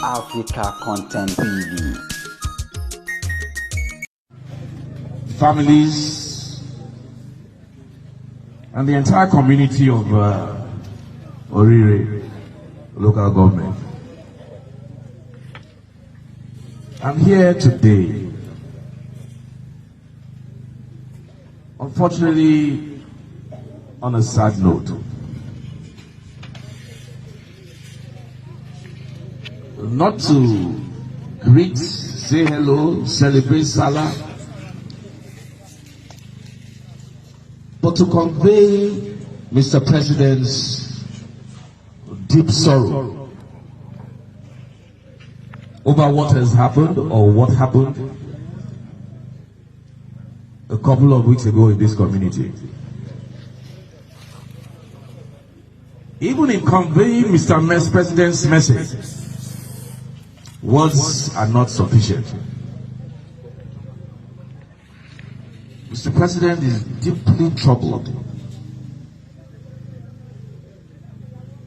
Africa Content TV. Families and the entire community of Orire local government. I'm here today, unfortunately, on a sad note. Not to greet, say hello, celebrate Salah, but to convey Mr. President's deep sorrow over what has happened or what happened a couple of weeks ago in this community. Even in conveying Mr. President's message, words are not sufficient. Mr. President is deeply troubled.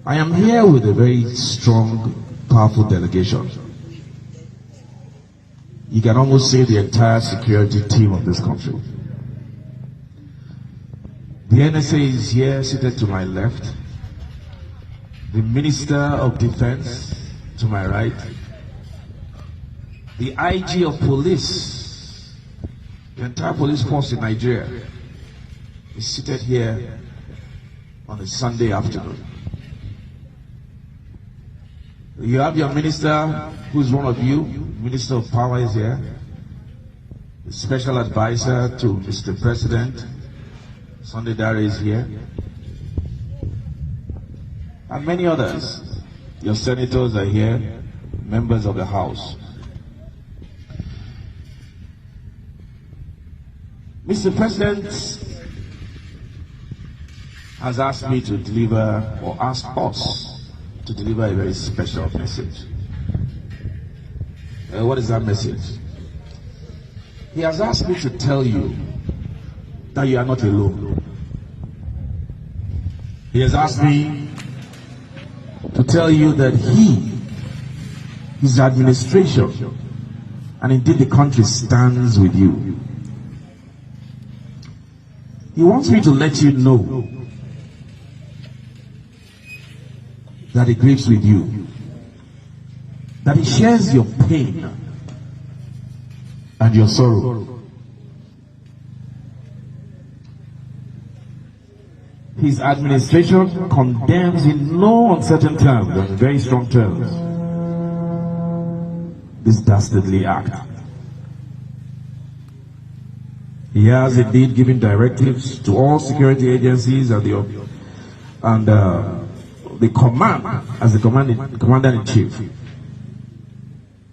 I am here with a very strong, powerful delegation. You can almost say the entire security team of this country. The NSA is here, seated to my left. The Minister of Defense to my right. The IG of Police, the entire police force in Nigeria, is seated here on a Sunday afternoon. You have your minister, who is one of you, Minister of Power is here, the special advisor to Mr. President, Sunday Dare is here, and many others. Your senators are here, members of the House. Mr. President has asked me to deliver, or asked us to deliver a very special message. What is that message? He has asked me to tell you that you are not alone. He has asked me to tell you that his administration, and indeed the country, stands with you. He wants me to let you know that he grieves with you, that he shares your pain and your sorrow. His administration condemns in no uncertain terms and very strong terms this dastardly act. He has indeed given directives to all security agencies and the command, as the commander-in-chief,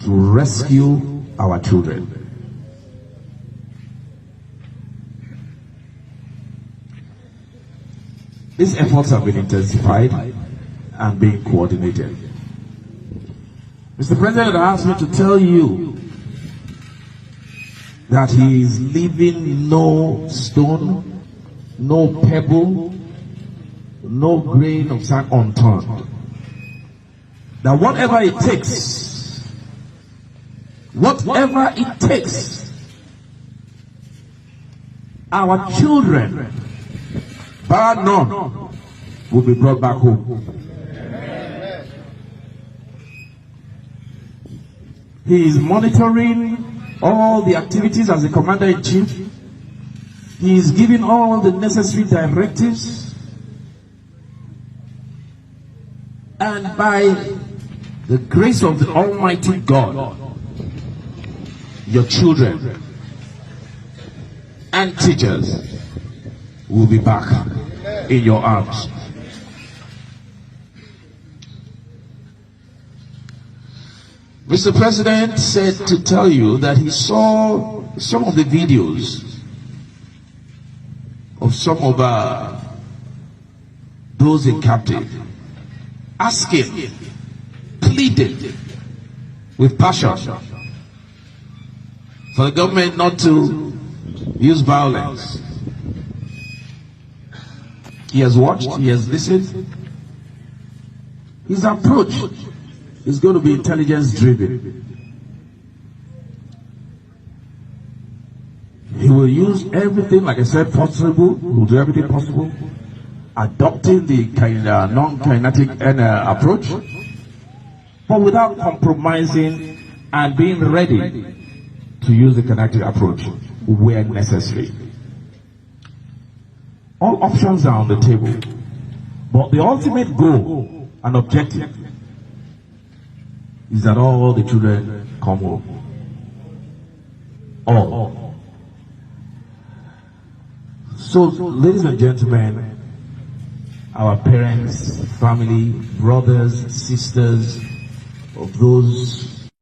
to rescue our children. These efforts have been intensified and being coordinated. Mr. President asked me to tell you that he is leaving no stone, no pebble, no grain of sand unturned. That whatever it takes, our children, bar none, will be brought back home. He is monitoring all the activities as the commander-in-chief. He is giving all the necessary directives. And by the grace of the Almighty God, your children and teachers will be back in your arms. Mr. President said to tell you that he saw some of the videos of some of those in captive asking, pleading with passion for the government not to use violence. He has watched, he has listened. His approach is going to be intelligence-driven. He will use everything, like I said, possible. He will do everything possible, adopting the non-kinetic approach, but without compromising and being ready to use the kinetic approach where necessary. All options are on the table, but the ultimate goal and objective is that all the children come home. All. So, ladies and gentlemen, our parents, family, brothers, sisters, of those